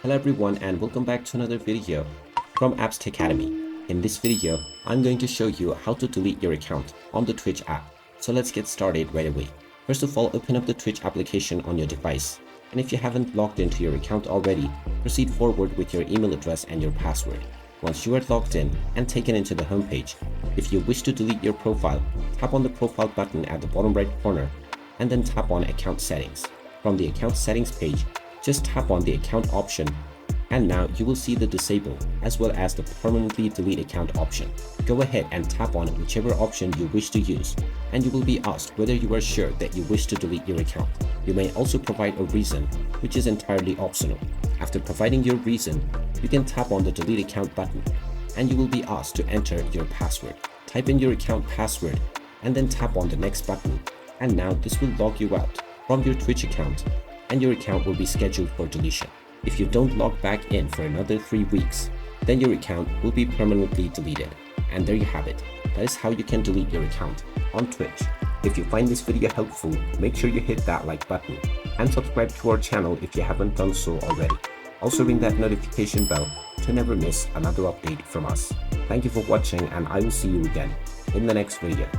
Hello everyone and welcome back to another video from Apps Academy. In this video, I'm going to show you how to delete your account on the Twitch app. So let's get started right away. First of all, open up the Twitch application on your device. And if you haven't logged into your account already, proceed forward with your email address and your password. Once you are logged in and taken into the homepage, if you wish to delete your profile, tap on the profile button at the bottom right corner and then tap on Account Settings. From the Account Settings page, just tap on the account option and now you will see the disable as well as the permanently delete account option. Go ahead and tap on whichever option you wish to use and you will be asked whether you are sure that you wish to delete your account. You may also provide a reason, which is entirely optional. After providing your reason, you can tap on the delete account button and you will be asked to enter your password. Type in your account password and then tap on the next button and now this will log you out from your Twitch account and your account will be scheduled for deletion. If you don't log back in for another 3 weeks, then your account will be permanently deleted. And there you have it. That is how you can delete your account on Twitch. If you find this video helpful, make sure you hit that like button and subscribe to our channel if you haven't done so already. Also ring that notification bell to never miss another update from us. Thank you for watching and I will see you again in the next video.